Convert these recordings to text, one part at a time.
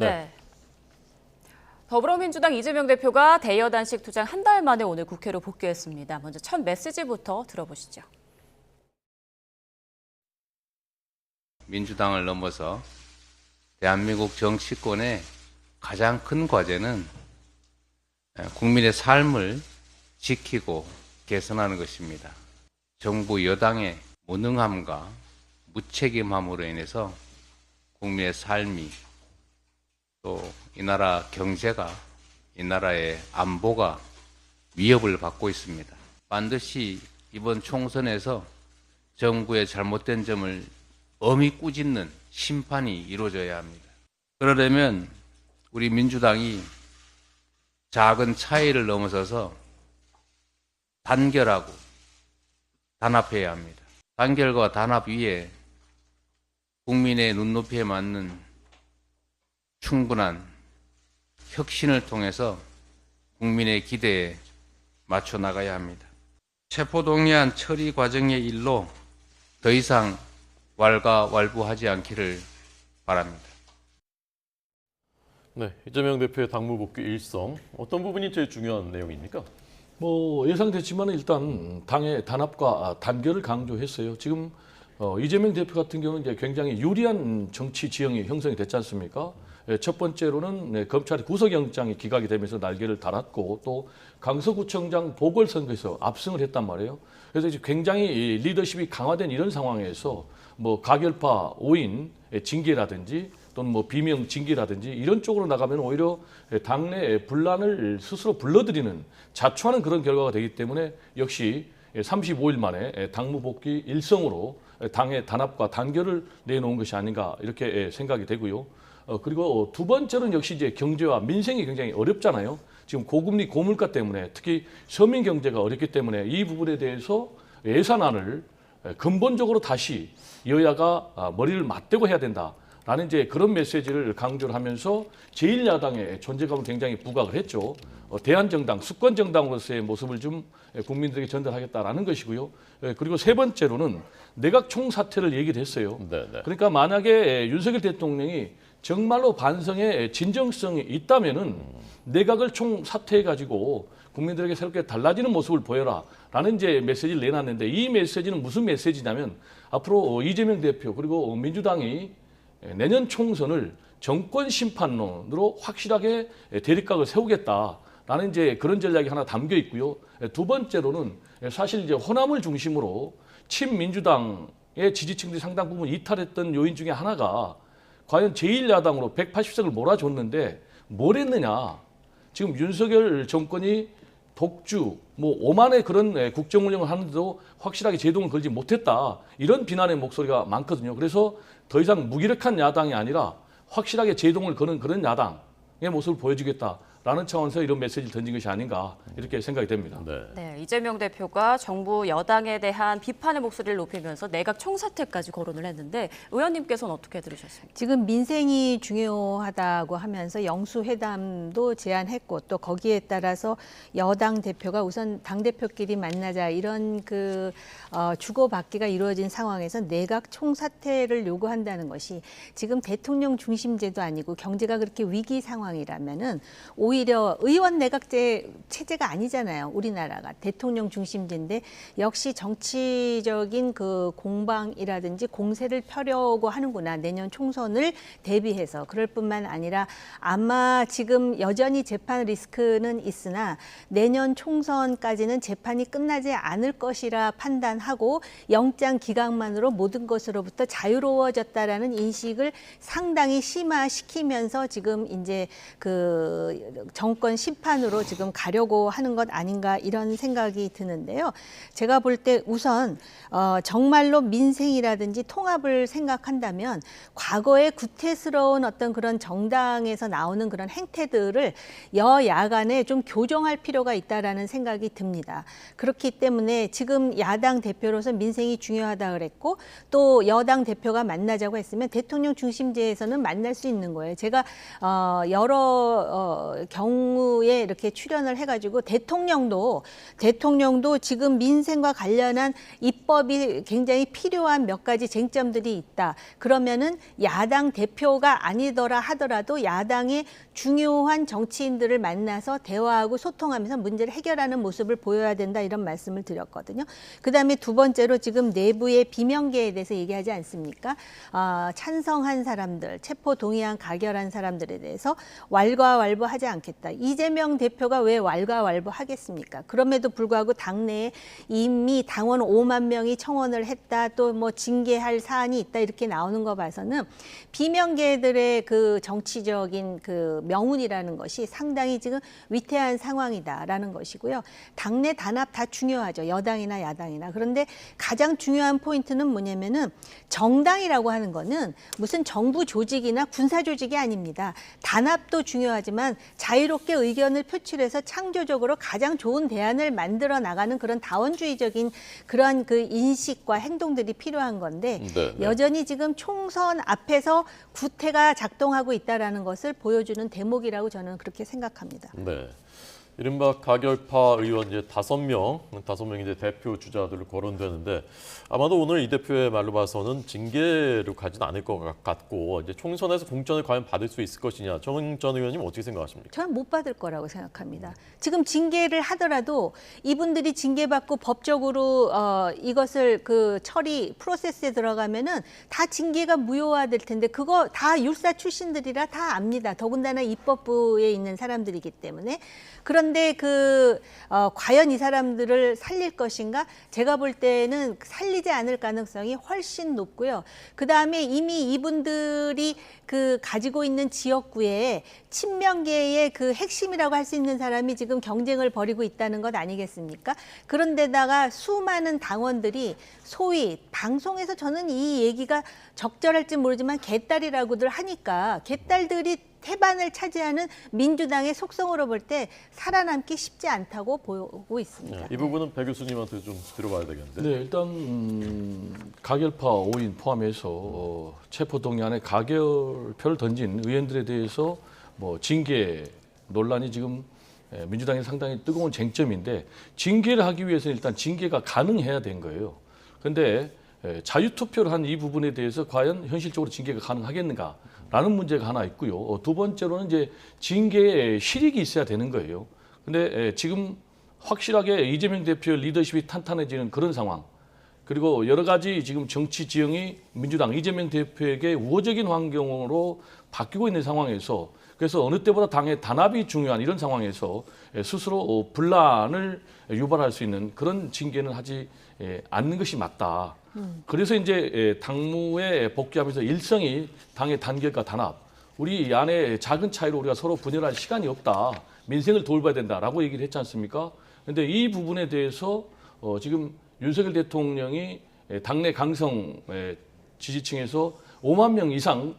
네. 더불어민주당 이재명 대표가 대여단식 투쟁 한 달 만에 오늘 국회로 복귀했습니다. 먼저 첫 메시지부터 들어보시죠. 민주당을 넘어서 대한민국 정치권의 가장 큰 과제는 국민의 삶을 지키고 개선하는 것입니다. 정부 여당의 무능함과 무책임함으로 인해서 국민의 삶이 또 이 나라 경제가 이 나라의 안보가 위협을 받고 있습니다. 반드시 이번 총선에서 정부의 잘못된 점을 엄히 꾸짖는 심판이 이루어져야 합니다. 그러려면 우리 민주당이 작은 차이를 넘어서서 단결하고 단합해야 합니다. 단결과 단합 위에 국민의 눈높이에 맞는 충분한 혁신을 통해서 국민의 기대에 맞춰 나가야 합니다. 체포동의안 처리 과정의 일로 더 이상 왈가왈부하지 않기를 바랍니다. 네, 이재명 대표의 당무 복귀 일성, 어떤 부분이 제일 중요한 내용입니까? 예상됐지만 일단 당의 단합과 단결을 강조했어요. 지금 이재명 대표 같은 경우는 이제 굉장히 유리한 정치 지형이 형성이 됐지 않습니까? 첫 번째로는 검찰의 구속영장이 기각이 되면서 날개를 달았고 또 강서구청장 보궐선거에서 압승을 했단 말이에요. 그래서 이제 굉장히 리더십이 강화된 이런 상황에서 가결파 5인 징계라든지 또는 비명 징계라든지 이런 쪽으로 나가면 오히려 당내 분란을 스스로 불러들이는 자초하는 그런 결과가 되기 때문에 역시 35일 만에 당무 복귀 일성으로 당의 단합과 단결을 내놓은 것이 아닌가 이렇게 생각이 되고요. 그리고 두 번째는 역시 이제 경제와 민생이 굉장히 어렵잖아요. 지금 고금리 고물가 때문에 특히 서민 경제가 어렵기 때문에 이 부분에 대해서 예산안을 근본적으로 다시 여야가 머리를 맞대고 해야 된다라는 이제 그런 메시지를 강조를 하면서 제1야당의 존재감을 굉장히 부각을 했죠. 대한정당, 수권정당으로서의 모습을 좀 국민들에게 전달하겠다라는 것이고요. 그리고 세 번째로는 내각 총사퇴를 얘기를 했어요. 네네. 그러니까 만약에 윤석열 대통령이 정말로 반성의 진정성이 있다면은 내각을 총사퇴해가지고 국민들에게 새롭게 달라지는 모습을 보여라라는 이제 메시지를 내놨는데 이 메시지는 무슨 메시지냐면 앞으로 이재명 대표 그리고 민주당이 내년 총선을 정권 심판론으로 확실하게 대립각을 세우겠다라는 이제 그런 전략이 하나 담겨 있고요. 두 번째로는 사실 이제 호남을 중심으로 친민주당의 지지층들이 상당 부분 이탈했던 요인 중에 하나가 과연 제1야당으로 180석을 몰아줬는데 뭘 했느냐. 지금 윤석열 정권이 독주, 오만의 그런 국정 운영을 하는데도 확실하게 제동을 걸지 못했다. 이런 비난의 목소리가 많거든요. 그래서 더 이상 무기력한 야당이 아니라 확실하게 제동을 거는 그런 야당의 모습을 보여주겠다라는 차원에서 이런 메시지를 던진 것이 아닌가 이렇게 생각이 됩니다. 네, 이재명 대표가 정부 여당에 대한 비판의 목소리를 높이면서 내각 총사퇴까지 거론을 했는데 의원님께서는 어떻게 들으셨습니까? 지금 민생이 중요하다고 하면서 영수회담도 제안했고 또 거기에 따라서 여당 대표가 우선 당대표끼리 만나자 이런 주고받기가 이루어진 상황에서 내각 총사퇴를 요구한다는 것이 지금 대통령 중심제도 아니고 경제가 그렇게 위기 상황이라면은 오히려 의원 내각제 체제가 아니잖아요. 우리나라가 대통령 중심제인데 역시 정치적인 그 공방이라든지 공세를 펴려고 하는구나. 내년 총선을 대비해서 그럴 뿐만 아니라 아마 지금 여전히 재판 리스크는 있으나 내년 총선까지는 재판이 끝나지 않을 것이라 판단하고 영장 기각만으로 모든 것으로부터 자유로워졌다라는 인식을 상당히 심화시키면서 지금 이제 정권 심판으로 지금 가려고 하는 것 아닌가 이런 생각이 드는데요. 제가 볼 때 우선 정말로 민생이라든지 통합을 생각한다면 과거의 구태스러운 어떤 그런 정당에서 나오는 그런 행태들을 여야 간에 좀 교정할 필요가 있다라는 생각이 듭니다. 그렇기 때문에 지금 야당 대표로서 민생이 중요하다 그랬고 또 여당 대표가 만나자고 했으면 대통령 중심제에서는 만날 수 있는 거예요. 제가 여러 경우에 이렇게 출연을 해가지고 대통령도 지금 민생과 관련한 입법이 굉장히 필요한 몇 가지 쟁점들이 있다. 그러면은 야당 대표가 아니더라 하더라도 야당의 중요한 정치인들을 만나서 대화하고 소통하면서 문제를 해결하는 모습을 보여야 된다, 이런 말씀을 드렸거든요. 그다음에 두 번째로 지금 내부의 비명계에 대해서 얘기하지 않습니까? 찬성한 사람들, 체포 동의안 가결한 사람들에 대해서 왈가왈부하지 않겠다. 이재명 대표가 왜 왈가왈부하겠습니까? 그럼에도 불구하고 당내에 이미 당원 5만 명이 청원을 했다, 또 뭐 징계할 사안이 있다, 이렇게 나오는 거 봐서는 비명계들의 그 정치적인 그 명운이라는 것이 상당히 지금 위태한 상황이다라는 것이고요. 당내 단합 다 중요하죠. 여당이나 야당이나. 그런데 가장 중요한 포인트는 뭐냐면은 정당이라고 하는 거는 무슨 정부 조직이나 군사 조직이 아닙니다. 단합도 중요하지만 자유롭게 의견을 표출해서 창조적으로 가장 좋은 대안을 만들어 나가는 그런 다원주의적인 그런 그 인식과 행동들이 필요한 건데 여전히 지금 총선 앞에서 구태가 작동하고 있다라는 것을 보여주는 대목이라고 저는 그렇게 생각합니다. 네. 이른바 가결파 의원 이제 5명이 이제 대표 주자들로 거론되는데 아마도 오늘 이 대표의 말로 봐서는 징계로 가진 않을 것 같고 이제 총선에서 공천을 과연 받을 수 있을 것이냐, 정 전 의원님 어떻게 생각하십니까? 저는 못 받을 거라고 생각합니다. 지금 징계를 하더라도 이분들이 징계받고 법적으로 이것을 그 처리 프로세스에 들어가면은 다 징계가 무효화될 텐데 그거 다 율사 출신들이라 다 압니다. 더군다나 입법부에 있는 사람들이기 때문에. 그런데 과연 이 사람들을 살릴 것인가? 제가 볼 때는 살리지 않을 가능성이 훨씬 높고요. 그 다음에 이미 이분들이 가지고 있는 지역구에 친명계의 그 핵심이라고 할 수 있는 사람이 지금 경쟁을 벌이고 있다는 것 아니겠습니까? 그런데다가 수많은 당원들이 소위 방송에서 저는 이 얘기가 적절할지 모르지만 개딸이라고들 하니까 개딸들이 태반을 차지하는 민주당의 속성으로 볼 때 살아남기 쉽지 않다고 보고 있습니다. 이 부분은 배 교수님한테 좀 들어봐야 되겠는데. 네, 일단 가결파 5인 포함해서 체포동의안에 가결표를 던진 의원들에 대해서 뭐 징계 논란이 지금 민주당이 상당히 뜨거운 쟁점인데 징계를 하기 위해서는 일단 징계가 가능해야 된 거예요. 그런데 자유투표를 한 이 부분에 대해서 과연 현실적으로 징계가 가능하겠는가? 라는 문제가 하나 있고요. 두 번째로는 이제 징계에 실익이 있어야 되는 거예요. 근데 지금 확실하게 이재명 대표의 리더십이 탄탄해지는 그런 상황, 그리고 여러 가지 지금 정치 지형이 민주당 이재명 대표에게 우호적인 환경으로 바뀌고 있는 상황에서, 그래서 어느 때보다 당의 단합이 중요한 이런 상황에서 스스로 분란을 유발할 수 있는 그런 징계는 하지 않는 것이 맞다. 그래서 이제 당무에 복귀하면서 일성이 당의 단결과 단합, 우리 안에 작은 차이로 우리가 서로 분열할 시간이 없다, 민생을 돌봐야 된다라고 얘기를 했지 않습니까? 그런데 이 부분에 대해서 지금 윤석열 대통령이 당내 강성 지지층에서 5만 명 이상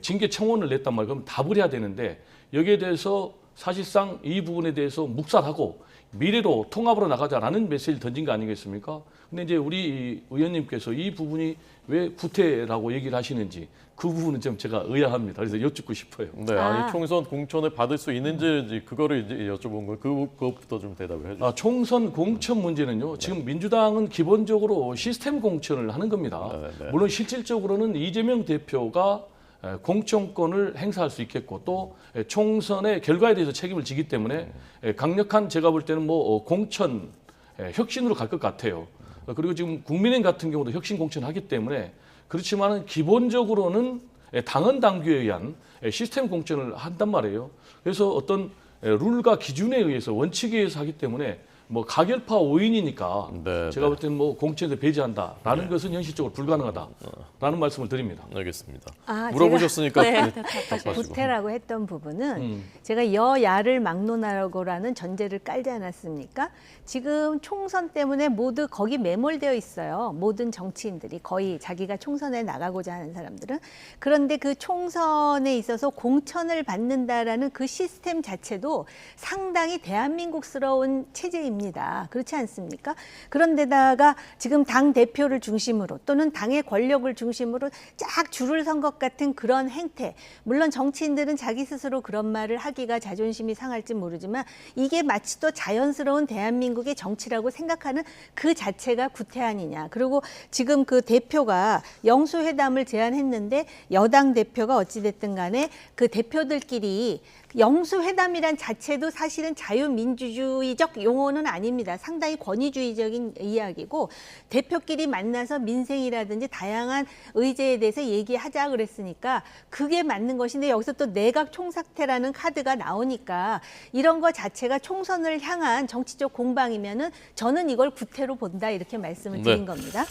징계 청원을 냈단 말이에요. 그럼 답을 해야 되는데 여기에 대해서 사실상 이 부분에 대해서 묵살하고 미래로 통합으로 나가자라는 메시지를 던진 거 아니겠습니까? 근데 이제 우리 의원님께서 이 부분이 왜 구태라고 얘기를 하시는지 그 부분은 좀 제가 의아합니다. 그래서 여쭙고 싶어요. 네, 아니 총선 공천을 받을 수 있는지 그거를 이제 여쭤본 거예요. 그것부터 좀 대답을 해주세요. 총선 공천 문제는요. 지금 민주당은 기본적으로 시스템 공천을 하는 겁니다. 물론 실질적으로는 이재명 대표가 공천권을 행사할 수 있겠고 또 총선의 결과에 대해서 책임을 지기 때문에 강력한 제가 볼 때는 뭐 공천 혁신으로 갈 것 같아요. 그리고 지금 국민의힘 같은 경우도 혁신 공천을 하기 때문에 그렇지만은 기본적으로는 당헌 당규에 의한 시스템 공천을 한단 말이에요. 그래서 어떤 룰과 기준에 의해서 원칙에 의해서 하기 때문에 뭐 가결파 5인이니까 네, 제가 볼 때는 뭐 공천에서 배제한다라는 것은 현실적으로 불가능하다라는 말씀을 드립니다. 알겠습니다. 아, 물어보셨으니까 제가 답하시고. 구태라고 했던 부분은 제가 여야를 막론하라고라는 전제를 깔지 않았습니까? 지금 총선 때문에 모두 거기 매몰되어 있어요. 모든 정치인들이 거의 자기가 총선에 나가고자 하는 사람들은. 그런데 그 총선에 있어서 공천을 받는다라는 그 시스템 자체도 상당히 대한민국스러운 체제입니다. 됩니다. 그렇지 않습니까? 그런데다가 지금 당 대표를 중심으로 또는 당의 권력을 중심으로 쫙 줄을 선 것 같은 그런 행태. 물론 정치인들은 자기 스스로 그런 말을 하기가 자존심이 상할지 모르지만 이게 마치 또 자연스러운 대한민국의 정치라고 생각하는 그 자체가 구태 아니냐. 그리고 지금 그 대표가 영수회담을 제안했는데 여당 대표가 어찌됐든 간에 그 대표들끼리 영수회담이란 자체도 사실은 자유민주주의적 용어는 아닙니다. 상당히 권위주의적인 이야기고 대표끼리 만나서 민생이라든지 다양한 의제에 대해서 얘기하자 그랬으니까 그게 맞는 것인데 여기서 또 내각 총사퇴라는 카드가 나오니까 이런 거 자체가 총선을 향한 정치적 공방이면은 저는 이걸 구태로 본다 이렇게 말씀을 드린 겁니다.